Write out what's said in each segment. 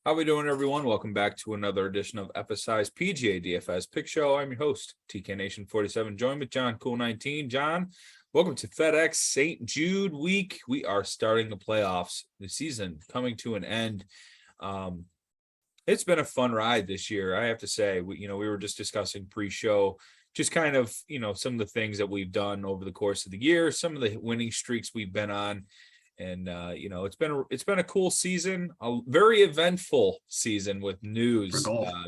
How we doing, everyone? Welcome back to another edition of FSI's PGA DFS Pick Show. I'm your host, TK Nation 47, joined with John Cool 19. John, welcome to FedEx St. Jude week. We are starting the playoffs, the season coming to an end. It's been a fun ride this year, I have to say. We were just discussing pre-show, just kind of, some of the things that we've done over the course of the year, some of the winning streaks we've been on. And it's been a cool season, a very eventful season with news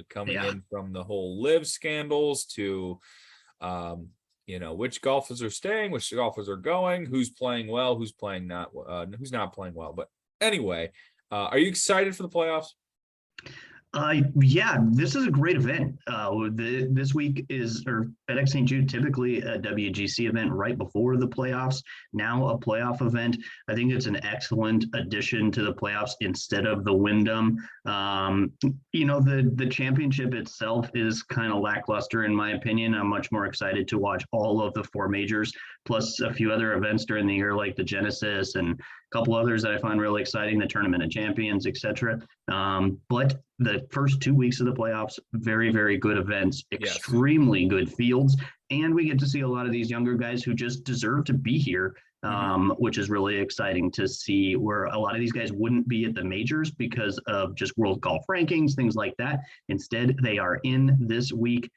coming in from the whole live scandals to which golfers are staying, which golfers are going, who's playing well, who's not playing well. But anyway, are you excited for the playoffs? Yeah, this is a great event. This week or FedEx St. Jude, typically a WGC event right before the playoffs, now a playoff event. I think it's an excellent addition to the playoffs instead of the Wyndham. The championship itself is kind of lackluster in my opinion. I'm much more excited to watch all of the four majors, plus a few other events during the year like the Genesis and a couple others that I find really exciting, the Tournament of Champions, etc. But the first 2 weeks of the playoffs, very, very good events, extremely good fields. And we get to see a lot of these younger guys who just deserve to be here, which is really exciting to see, where a lot of these guys wouldn't be at the majors because of just world golf rankings, things like that. Instead, they are in this week.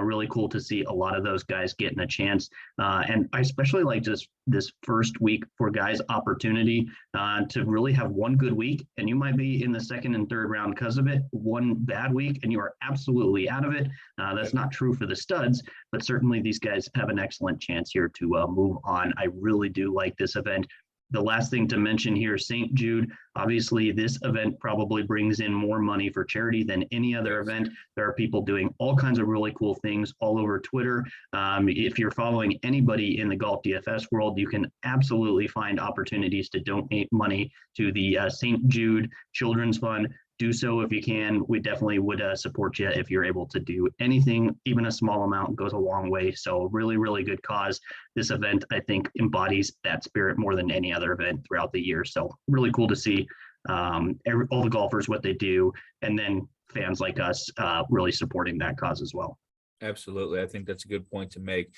Really cool to see a lot of those guys getting a chance. And I especially like this first week for guys' opportunity to really have one good week. And you might be in the second and third round because of it. One bad week and you are absolutely out of it. That's not true for the studs, but certainly these guys have an excellent chance here to move on. I really do like this event. The last thing to mention here, St. Jude, obviously this event probably brings in more money for charity than any other event. There are people doing all kinds of really cool things all over Twitter. If you're following anybody in the golf DFS world, you can absolutely find opportunities to donate money to the St. Jude Children's Fund. Do so if you can. We definitely would support you if you're able to do anything. Even a small amount goes a long way. So really, really good cause. This event, I think, embodies that spirit more than any other event throughout the year. So really cool to see all the golfers, what they do, and then fans like us really supporting that cause as well. Absolutely. I think that's a good point to make.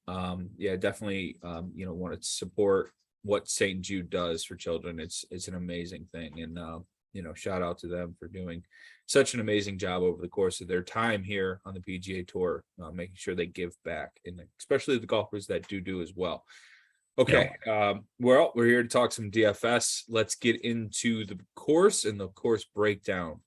Definitely, want to support what St. Jude does for children. It's an amazing thing. And, shout out to them for doing such an amazing job over the course of their time here on the PGA Tour, making sure they give back, and especially the golfers that do as well. Okay, well, we're here to talk some DFS. Let's get into the course and the course breakdown.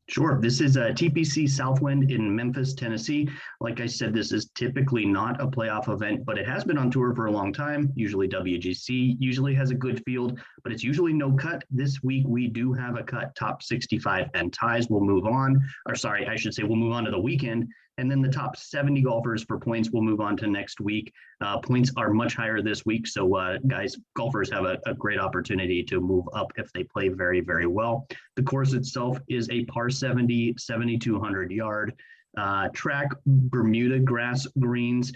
Sure. This is a TPC Southwind in Memphis, Tennessee. Like I said, this is typically not a playoff event, but it has been on tour for a long time. Usually WGC usually has a good field, but it's usually no cut. This week, we do have a cut. Top 65 and ties will move on. We'll move on to the weekend. And then the top 70 golfers for points will move on to next week. Points are much higher this week. So golfers have a great opportunity to move up if they play very, very well. The course itself is a par 70, 7,200 yard track, Bermuda grass greens.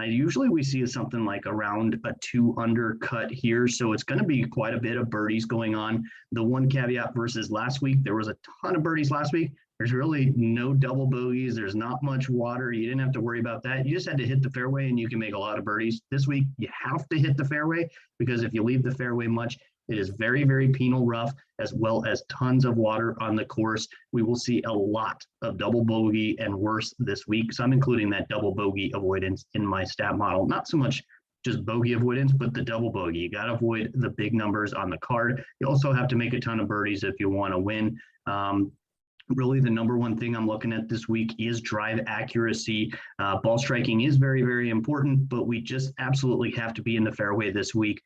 Usually we see something like around a 2 under cut here. So it's going to be quite a bit of birdies going on. The one caveat versus last week, there was a ton of birdies last week. There's really no double bogeys. There's not much water. You didn't have to worry about that. You just had to hit the fairway and you can make a lot of birdies. This week, you have to hit the fairway, because if you leave the fairway much, it is very, very penal rough, as well as tons of water on the course. We will see a lot of double bogey and worse this week. So I'm including that double bogey avoidance in my stat model. Not so much just bogey avoidance, but the double bogey. You got to avoid the big numbers on the card. You also have to make a ton of birdies if you want to win. Really, the number one thing I'm looking at this week is drive accuracy. Ball striking is very, very important, but we just absolutely have to be in the fairway this week.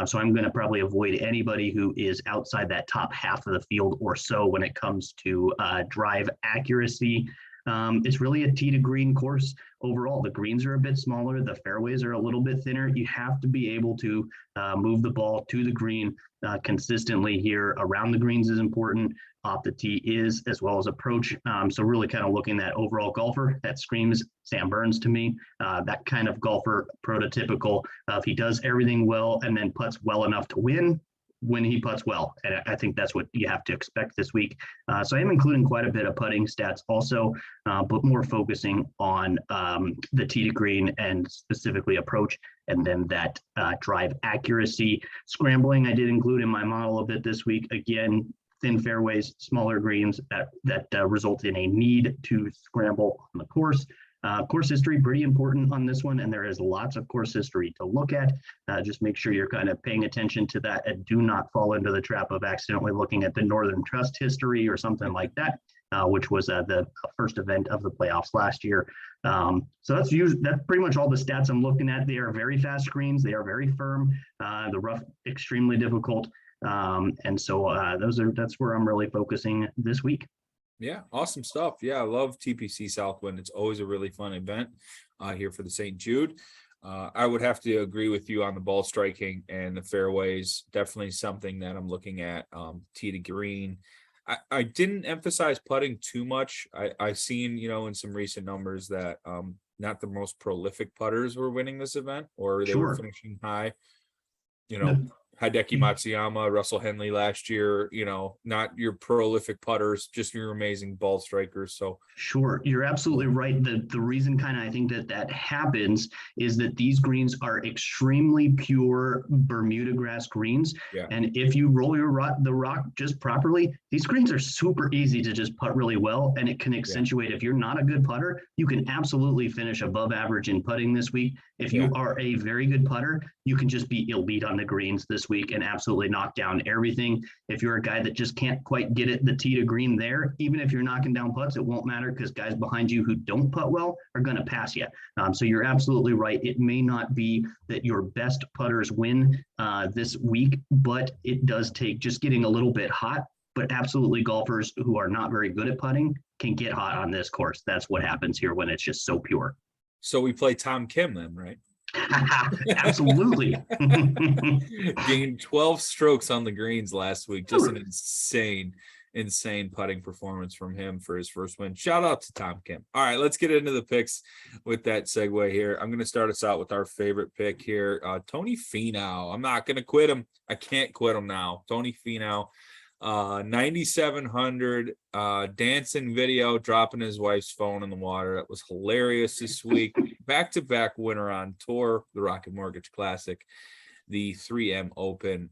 So I'm going to probably avoid anybody who is outside that top half of the field or so when it comes to drive accuracy. It's really a tee to green course overall. The greens are a bit smaller. The fairways are a little bit thinner. You have to be able to move the ball to the green consistently here. Around the greens is important. Off the tee is, as well as approach. So really kind of looking at overall golfer that screams Sam Burns to me. That kind of golfer, prototypical. If he does everything well and then putts well enough to win, when he putts well. And I think that's what you have to expect this week. So I am including quite a bit of putting stats also, but more focusing on the tee to green and specifically approach, and then that drive accuracy. Scrambling, I did include in my model a bit this week. Again, thin fairways, smaller greens that result in a need to scramble on the course. Course history, pretty important on this one, and there is lots of course history to look at. Just make sure you're kind of paying attention to that and do not fall into the trap of accidentally looking at the Northern Trust history or something like that, which was the first event of the playoffs last year. So that's pretty much all the stats I'm looking at. They are very fast greens. They are very firm. The rough, extremely difficult. And so that's where I'm really focusing this week. Yeah, awesome stuff. Yeah, I love TPC Southwind. It's always a really fun event here for the St. Jude. I would have to agree with you on the ball striking and the fairways. Definitely something that I'm looking at. Tee to green. I didn't emphasize putting too much. I've seen, in some recent numbers that not the most prolific putters were winning this event, or they were finishing high. Hideki Matsuyama, Russell Henley last year, not your prolific putters, just your amazing ball strikers. So sure, you're absolutely right. The reason I think that happens is that these greens are extremely pure Bermuda grass greens. Yeah. And if you roll the rock just properly, these greens are super easy to just putt really well. And it can accentuate. If you're not a good putter, you can absolutely finish above average in putting this week. If you are a very good putter, you can just be elite on the greens this week and absolutely knock down everything. If you're a guy that just can't quite get it, the tee to green there, even if you're knocking down putts, it won't matter because guys behind you who don't putt well are going to pass you. So you're absolutely right. It may not be that your best putters win this week, but it does take just getting a little bit hot. But absolutely, golfers who are not very good at putting can get hot on this course. That's what happens here when it's just so pure. So we play Tom Kim then, right? Absolutely. Gained 12 strokes on the greens last week. Just an insane putting performance from him for his first win. Shout out to Tom Kim. All right, let's get into the picks with that segue here. I'm going to start us out with our favorite pick here, Tony Finau. I'm not going to quit him. I can't quit him now. Tony Finau. 9,700 dancing video dropping his wife's phone in the water. That was hilarious this week. Back-to-back winner on tour, the Rocket Mortgage Classic, the 3M Open.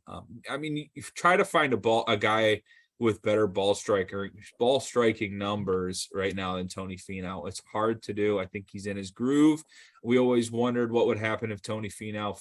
You try to find a guy with better ball striking numbers right now than Tony Finau. It's hard to do. I think he's in his groove. We always wondered what would happen if Tony Finau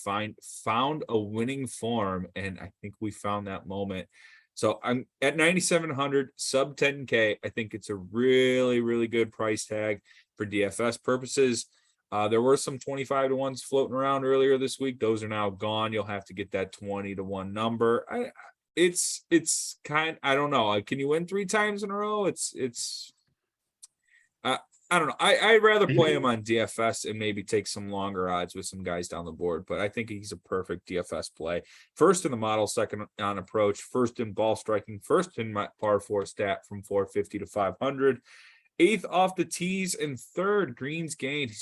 found a winning form, and I think we found that moment. So I'm at 9,700, sub 10K. I think it's a really, really good price tag for DFS purposes. There were some 25 to 1s floating around earlier this week. Those are now gone. You'll have to get that 20 to 1 number. I don't know. Can you win 3 times in a row? I don't know. I'd rather play him on DFS and maybe take some longer odds with some guys down the board, but I think he's a perfect DFS play. First in the model, second on approach, first in ball striking, first in my par 4 stat from 450 to 500, 8th off the tees, and 3rd greens gained.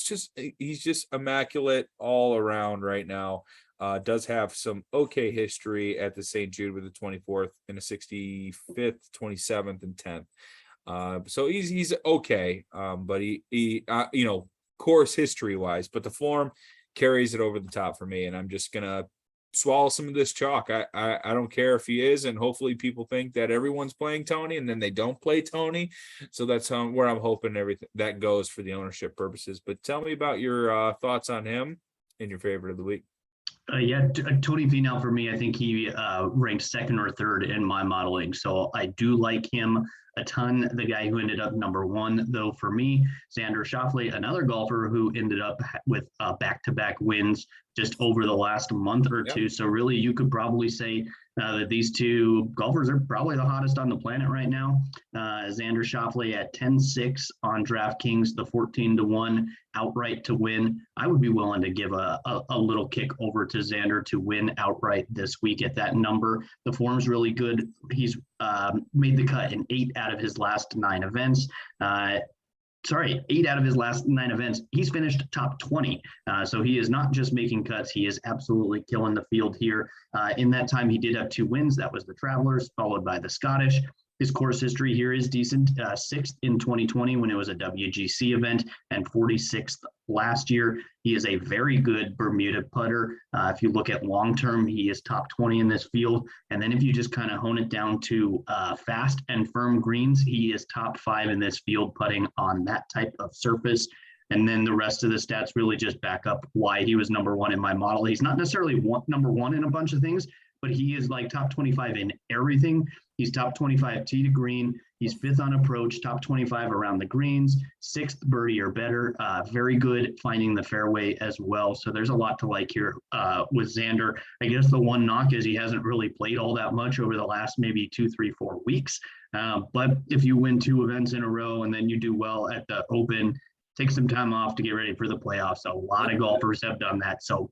He's just immaculate all around right now. Does have some okay history at the St. Jude with the 24th and a 65th, 27th, and 10th. So he's okay, but he course history wise, but the form carries it over the top for me, and I'm just gonna swallow some of this chalk. I don't care if he is, and hopefully people think that everyone's playing Tony, and then they don't play Tony. So that's where I'm hoping everything that goes for the ownership purposes. But tell me about your thoughts on him and your favorite of the week. Tony Finau for me, I think he ranked 2nd or 3rd in my modeling. So I do like him a ton. The guy who ended up number 1, though, for me, Xander Schauffele, another golfer who ended up with back-to-back wins just over the last month or two. So really, you could probably say that these two golfers are probably the hottest on the planet right now. Xander Schauffele at 10-6 on DraftKings, the 14 to 1 outright to win. I would be willing to give a little kick over to Xander to win outright this week at that number. The form's really good. He's made the cut in 8 out of his last 9 events. 8 out of his last 9 events, he's finished top 20. So he is not just making cuts. He is absolutely killing the field here. In that time, he did have 2 wins. That was the Travelers, followed by the Scottish. His course history here is decent. 6th in 2020 when it was a WGC event, and 46th last year. He is a very good Bermuda putter. If you look at long term, he is top 20 in this field. And then if you just kind of hone it down to fast and firm greens, he is top 5 in this field putting on that type of surface. And then the rest of the stats really just back up why he was number 1 in my model. He's not necessarily number 1 in a bunch of things, but he is like top 25 in everything. He's top 25 tee to green. He's 5th on approach, top 25 around the greens, 6th birdie or better. Very good finding the fairway as well. So there's a lot to like here with Xander. I guess the one knock is he hasn't really played all that much over the last maybe 2, 3, 4 weeks. But if you win 2 events in a row and then you do well at the Open, take some time off to get ready for the playoffs. A lot of golfers have done that. So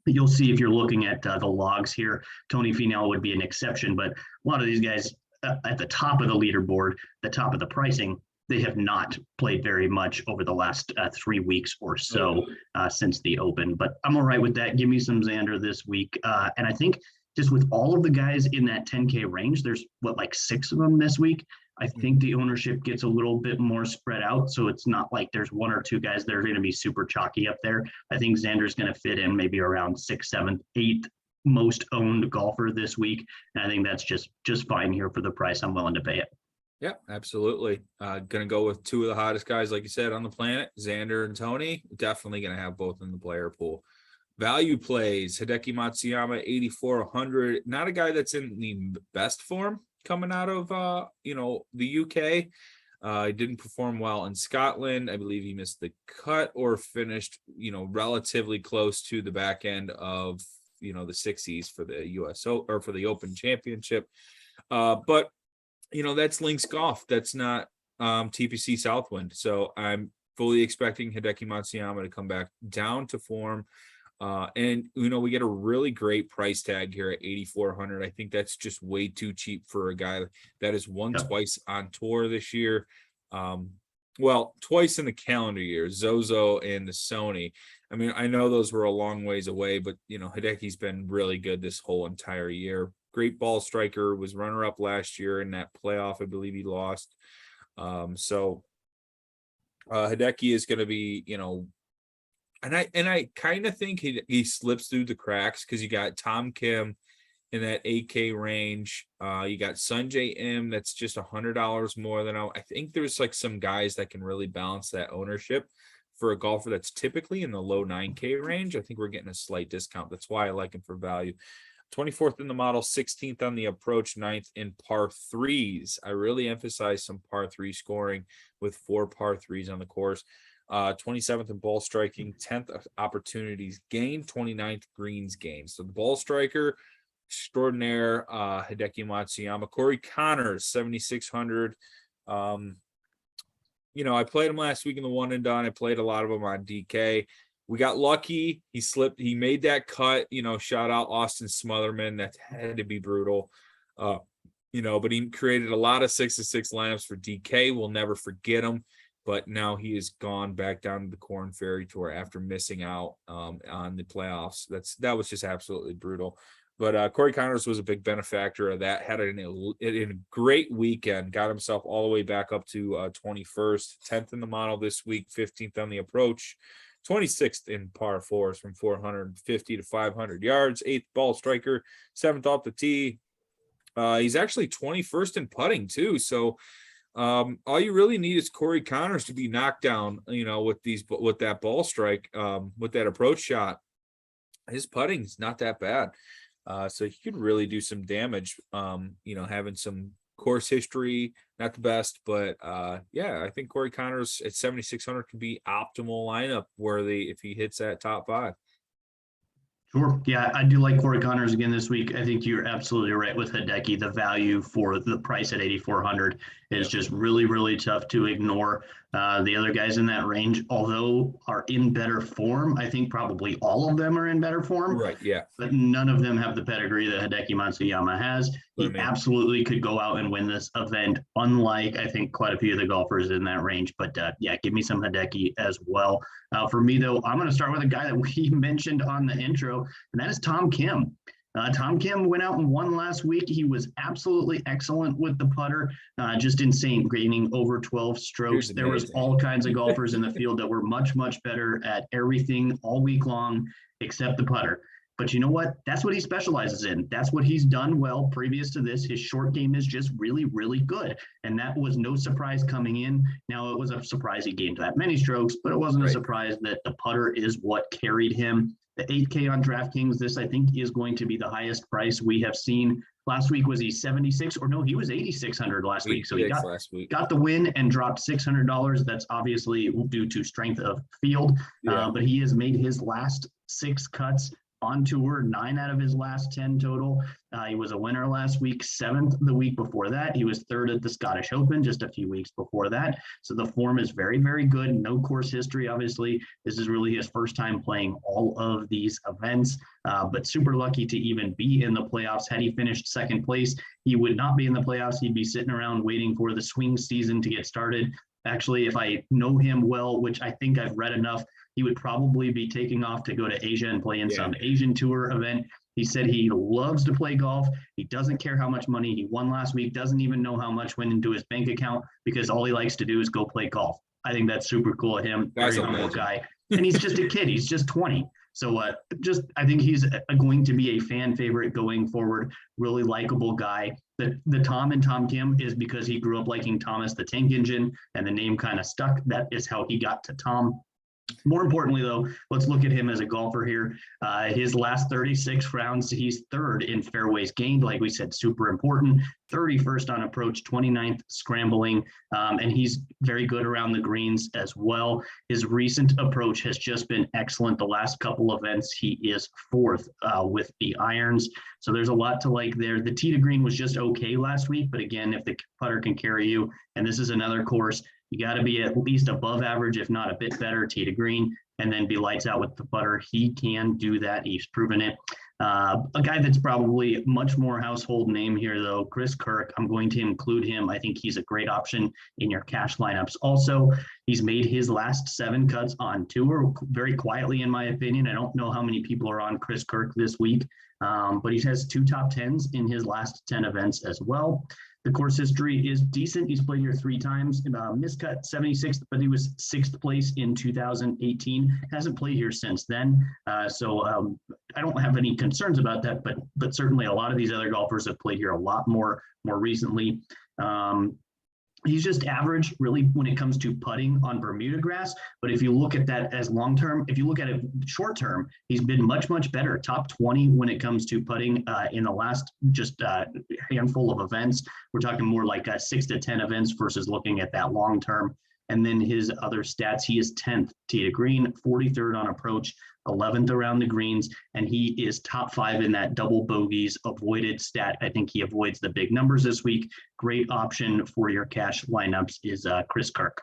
you'll see if you're looking at the logs here, Tony Finau would be an exception, but a lot of these guys at the top of the leaderboard, the top of the pricing, they have not played very much over the last 3 weeks or so since the Open. But I'm all right with that. Give me some Xander this week. And I think just with all of the guys in that 10K range, there's like 6 of them this week. I think the ownership gets a little bit more spread out. So it's not like there's 1 or 2 guys that are going to be super chalky up there. I think Xander's going to fit in maybe around 6th, 7th, 8th most owned golfer this week. And I think that's just fine here for the price. I'm willing to pay it. Yeah, absolutely. Gonna go with 2 of the hottest guys, like you said, on the planet, Xander and Tony. Definitely gonna have both in the player pool. Value plays, Hideki Matsuyama, 8,400. Not a guy that's in the best form coming out of the UK. He didn't perform well in Scotland. I believe he missed the cut or finished relatively close to the back end of the 60s for the USO or for the Open Championship. But that's Links Golf. That's not TPC Southwind. So I'm fully expecting Hideki Matsuyama to come back down to form. And we get a really great price tag here at 8,400. I think that's just way too cheap for a guy that has won twice on tour this year. Twice in the calendar year, Zozo and the Sony. I mean, I know those were a long ways away, but Hideki's been really good this whole entire year. Great ball striker, was runner-up last year in that playoff. I believe he lost. So Hideki is going to be, and I kind of think he slips through the cracks because you got Tom Kim in that 8K range. You got Sanjay M that's just $100 more than I think there's like some guys that can really balance that ownership for a golfer that's typically in the low 9K range. I think we're getting a slight discount. That's why I like him for value. 24th in the model, 16th on the approach, 9th in par 3s. I really emphasize some par 3 scoring with 4 par 3s on the course. 27th in ball striking, 10th opportunities gained, 29th greens gained. So the ball striker extraordinaire, Hideki Matsuyama. Corey Connors, 7,600. I played him last week in the one and done. I played a lot of them on DK. We got lucky. He slipped. He made that cut. Shout out Austin Smotherman. That had to be brutal. But he created a lot of 6-6 lineups for DK. We'll never forget him. But now he has gone back down to the Korn Ferry Tour after missing out on the playoffs. That was just absolutely brutal. But Corey Connors was a big benefactor of that. Had a great weekend. Got himself all the way back up to 21st, 10th in the model this week, 15th on the approach, 26th in par 4s from 450 to 500 yards, 8th ball striker, 7th off the tee. He's actually 21st in putting too. So all you really need is Corey Connors to be knocked down, with that ball strike, with that approach shot. His putting is not that bad. So he could really do some damage, having some course history, not the best, but I think Corey Connors at 7,600 could be optimal lineup worthy if he hits that top 5. Sure. Yeah, I do like Corey Connors again this week. I think you're absolutely right with Hideki. The value for the price at 8,400 is just really, really tough to ignore. The other guys in that range, although are in better form, I think probably all of them are in better form. Right. Yeah. But none of them have the pedigree that Hideki Matsuyama has. He absolutely could go out and win this event, unlike, I think, quite a few of the golfers in that range. But yeah, give me some Hideki as well. For me, though, I'm going to start with a guy that we mentioned on the intro, and that is Tom Kim. Tom Kim went out and won last week. He was absolutely excellent with the putter, just insane, gaining over 12 strokes. There was all kinds of golfers in the field that were much, much better at everything all week long except the putter. But you know what? That's what he specializes in. That's what he's done well previous to this. His short game is just really, really good. And that was no surprise coming in. Now, it was a surprise he gained that many strokes, but it wasn't a surprise that the putter is what carried him. The 8K on DraftKings, this I think is going to be the highest price we have seen. Last week, was he 76? Or no, he was 8,600 last week. So he got the win and dropped $600. That's obviously due to strength of field. But he has made his last 6 cuts on tour, 9 out of his last 10 total. He was a winner last week, 7th the week before that. He was 3rd at the Scottish Open just a few weeks before that. So the form is very, very good. No course history, obviously. This is really his first time playing all of these events, but super lucky to even be in the playoffs. Had he finished 2nd place, he would not be in the playoffs. He'd be sitting around waiting for the swing season to get started. Actually, if I know him well, which I think I've read enough, he would probably be taking off to go to Asia and play in some Asian tour event. He said he loves to play golf. He doesn't care how much money he won last week, doesn't even know how much went into his bank account because all he likes to do is go play golf. I think that's super cool of him. Very humble guy. And he's just a kid. He's just 20. So I think he's going to be a fan favorite going forward. Really likable guy. The Tom and Tom Kim is because he grew up liking Thomas the Tank Engine and the name kind of stuck. That is how he got to Tom. More importantly, though, let's look at him as a golfer here. His last 36 rounds, he's 3rd in fairways gained, like we said, super important. 31st on approach, 29th scrambling, and he's very good around the greens as well. His recent approach has just been excellent. The last couple events, he is 4th with the irons. So there's a lot to like there. The tee to green was just okay last week, but again, if the putter can carry you, and this is another course, you got to be at least above average, if not a bit better, tee to green, and then be lights out with the putter. He can do that. He's proven it. A guy that's probably much more household name here, though, Chris Kirk. I'm going to include him. I think he's a great option in your cash lineups. Also, he's made his last 7 cuts on tour very quietly, in my opinion. I don't know how many people are on Chris Kirk this week, but he has 2 top 10s in his last 10 events as well. The course history is decent. He's played here 3 times, miscut 76th, but he was 6th place in 2018. Hasn't played here since then. So I don't have any concerns about that, but certainly a lot of these other golfers have played here a lot more recently. He's just average, really, when it comes to putting on Bermuda grass. But if you look at that as long-term, if you look at it short-term, he's been much, much better. Top 20 when it comes to putting in the last just handful of events. We're talking more like 6 to 10 events versus looking at that long-term. And then his other stats, he is 10th tee to green, 43rd on approach, 11th around the greens, and he is top 5 in that double bogeys avoided stat. I think he avoids the big numbers this week. Great option for your cash lineups is Chris Kirk.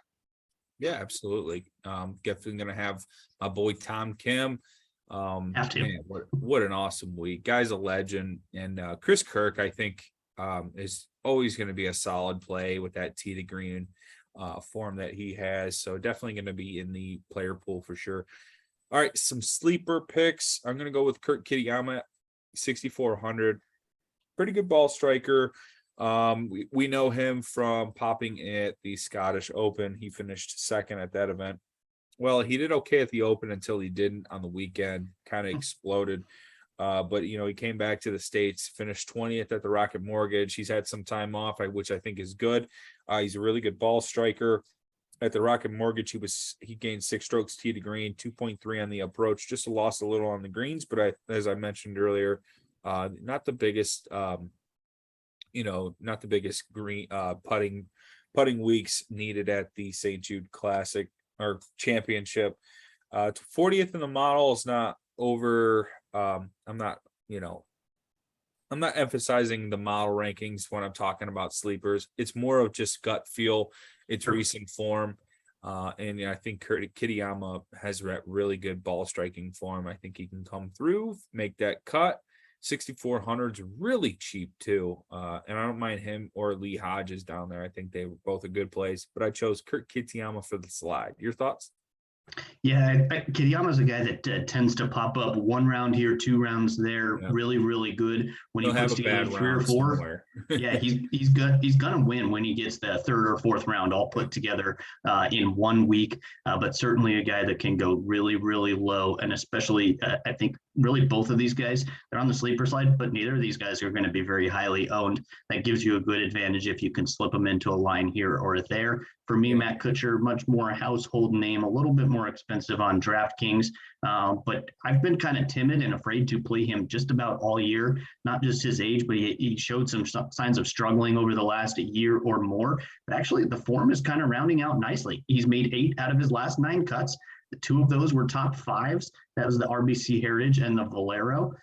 Yeah, absolutely. Definitely going to have my boy Tom Kim. Have to. Man, what an awesome week. Guy's a legend. And Chris Kirk, I think, is always going to be a solid play with that tee to green form that he has. So definitely going to be in the player pool for sure. All right, some sleeper picks. I'm going to go with Kurt Kitayama, 6,400. Pretty good ball striker. We know him from popping at the Scottish Open. He finished 2nd at that event. Well, he did okay at the Open until he didn't on the weekend, kind of exploded. But, you know, he came back to the States, finished 20th at the Rocket Mortgage. He's had some time off, which I think is good. He's a really good ball striker. At the Rocket Mortgage, he gained 6 strokes tee to green, 2.3 on the approach, just lost a little on the greens. But as I mentioned earlier, not the biggest, not the biggest green putting weeks needed at the St. Jude Classic or Championship. 40th in the model is not over. I'm not emphasizing the model rankings when I'm talking about sleepers. It's more of just gut feel. It's recent form. And I think Kitayama has really good ball striking form. I think he can come through, make that cut. 6,400 is really cheap too. And I don't mind him or Lee Hodges down there. I think they were both a good place, but I chose Kitayama for the slide. Your thoughts? Yeah, Kitayama's a guy that tends to pop up 1 round here, 2 rounds there, Yeah. really, really good. When He'll he puts have a together bad 3 or round 4, somewhere. yeah, he's gonna win when he gets the 3rd or 4th round all put together in 1 week. But certainly a guy that can go really, really low, and especially I think really both of these guys, they're on the sleeper slide, but neither of these guys are going to be very highly owned. That gives you a good advantage if you can slip them into a line here or there. For me, Yeah. Matt Kutcher, much more household name, a little bit more expensive on DraftKings, but I've been kind of timid and afraid to play him just about all year. Not just his age, but he showed some signs of struggling over the last year or more. But actually, the form is kind of rounding out nicely. He's made 8 out of his last 9 cuts. 2 of those were top 5s. That was the RBC Heritage and the Valero.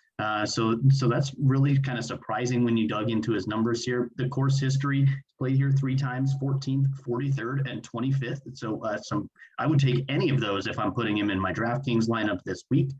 So that's really kind of surprising when you dug into his numbers here. The course history, played here 3 times, 14th, 43rd, and 25th. So I would take any of those if I'm putting him in my DraftKings lineup this week.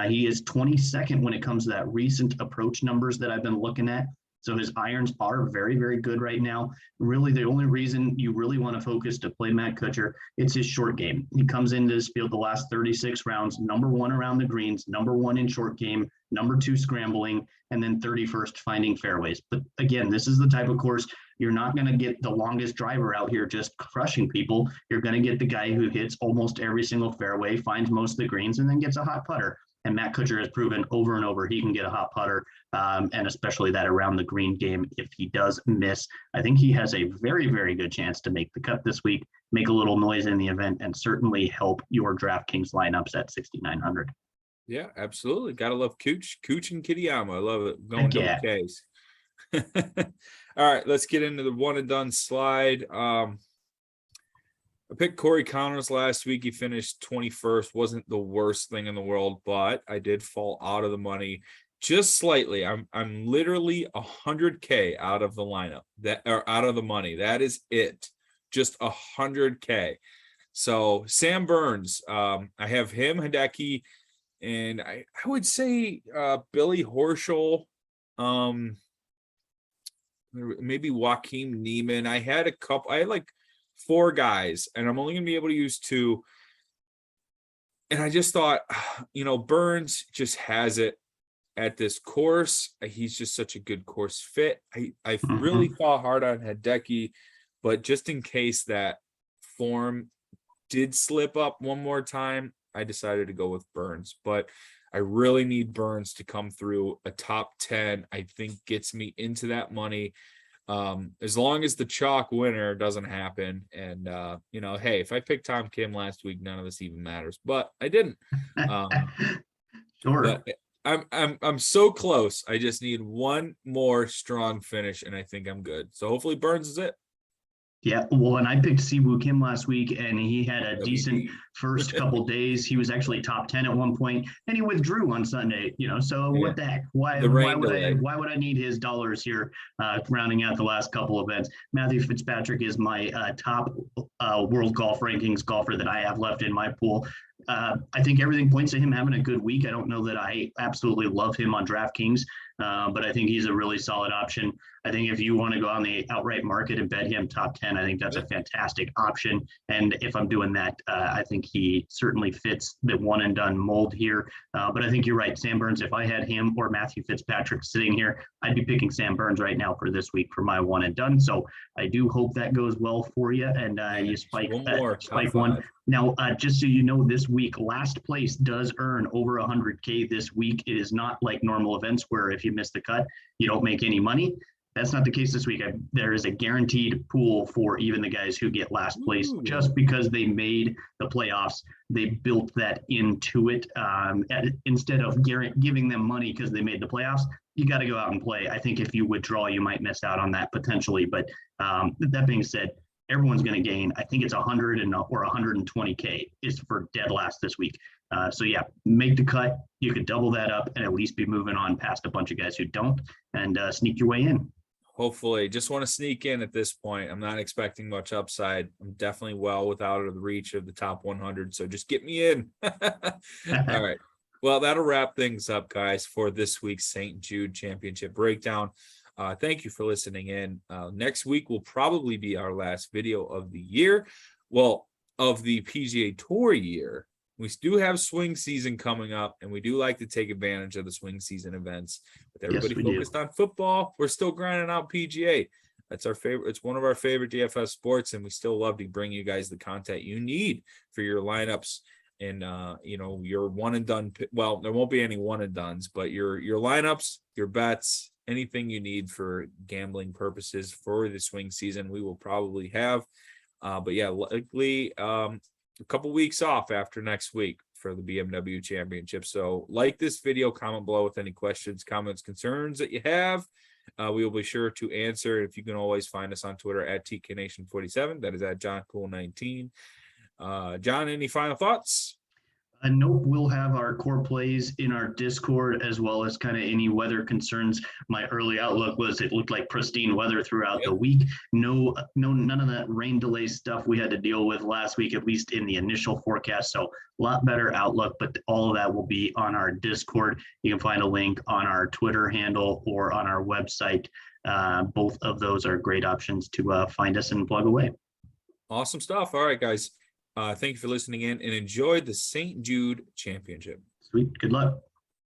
He is 22nd when it comes to that recent approach numbers that I've been looking at. So his irons are very, very good right now. Really, the only reason you really want to focus to play Matt Kutcher, it's his short game. He comes into this field the last 36 rounds, number 1 around the greens, number 1 in short game, number 2 scrambling, and then 31st finding fairways. But again, this is the type of course you're not going to get the longest driver out here just crushing people. You're going to get the guy who hits almost every single fairway, finds most of the greens, and then gets a hot putter. And Matt Kutcher has proven over and over he can get a hot putter, and especially that around the green game if he does miss. I think he has a very, very good chance to make the cut this week, make a little noise in the event, and certainly help your DraftKings lineups at 6,900. Yeah, absolutely. Gotta love Cooch and Kitayama. I love it. Going Heck double yeah. Ks. All right, let's get into the one and done slide. I picked Corey Connors last week. He finished 21st. Wasn't the worst thing in the world, but I did fall out of the money just slightly. I'm literally 100K out of the lineup, out of the money. That is it. Just 100K. So Sam Burns, I have him, Hideki, and I would say Billy Horschel, maybe Joaquin Neiman. I had like 4 guys, and I'm only gonna be able to use 2. And I just thought, Burns just has it at this course. He's just such a good course fit. I really thought hard on Hideki, but just in case that form did slip up one more time, I decided to go with Burns. But I really need Burns to come through. A top 10, I think, gets me into that money. As long as the chalk winner doesn't happen. And, hey, if I picked Tom Kim last week, none of this even matters, but I didn't. Sure. But I'm so close. I just need one more strong finish, and I think I'm good. So hopefully Burns is it. Yeah, well, and I picked Siwoo Kim last week, and he had a WD. decent first couple days. He was actually top 10 at one point, and he withdrew on Sunday. So what the heck? Why would I need his dollars here, rounding out the last couple events? Matthew Fitzpatrick is my top world golf rankings golfer that I have left in my pool. I think everything points to him having a good week. I don't know that I absolutely love him on DraftKings, but I think he's a really solid option. I think if you want to go on the outright market and bet him top 10, I think that's a fantastic option. And if I'm doing that, I think he certainly fits the one and done mold here. But I think you're right. Sam Burns, if I had him or Matthew Fitzpatrick sitting here, I'd be picking Sam Burns right now for this week for my one and done. So I do hope that goes well for you. And you spike one. Now, just so you know, this week, last place does earn over 100K this week. It is not like normal events where if you miss the cut, you don't make any money. That's not the case this week. There is a guaranteed pool for even the guys who get last place. Just because they made the playoffs, they built that into it. Instead of giving them money because they made the playoffs, you got to go out and play. I think if you withdraw, you might miss out on that potentially. But that being said, everyone's going to gain. I think it's 100 or 120K is for dead last this week. So yeah, make the cut. You could double that up and at least be moving on past a bunch of guys who don't, and sneak your way in. hopefully. Just want to sneak in at this point. I'm not expecting much upside. I'm definitely well without the reach of the top 100. So just get me in. All right. Well, that'll wrap things up, guys, for this week's St. Jude Championship breakdown. Thank you for listening in. Next week will probably be our last video of the year. Well, of the PGA Tour year. We do have swing season coming up, and we do like to take advantage of the swing season events. With everybody focused on football, we're still grinding out PGA. That's our favorite. It's one of our favorite DFS sports, and we still love to bring you guys the content you need for your lineups and your one and done. Well, there won't be any one and dones, but your lineups, your bets, anything you need for gambling purposes for the swing season, we will probably have. But yeah, likely a couple weeks off after next week for the BMW Championship. So like this video, comment below with any questions, comments, concerns that you have. We will be sure to answer. If you can always find us on Twitter at TKNation47. That is at JohnCool19. John, any final thoughts? Nope, we'll have our core plays in our Discord as well as kind of any weather concerns. My early outlook was it looked like pristine weather throughout the week. No, none of that rain delay stuff we had to deal with last week, at least in the initial forecast. So a lot better outlook, but all of that will be on our Discord. You can find a link on our Twitter handle or on our website. Both of those are great options to find us and plug away. Awesome stuff. All right, guys. Thank you for listening in and enjoy the St. Jude Championship. Sweet. Good luck.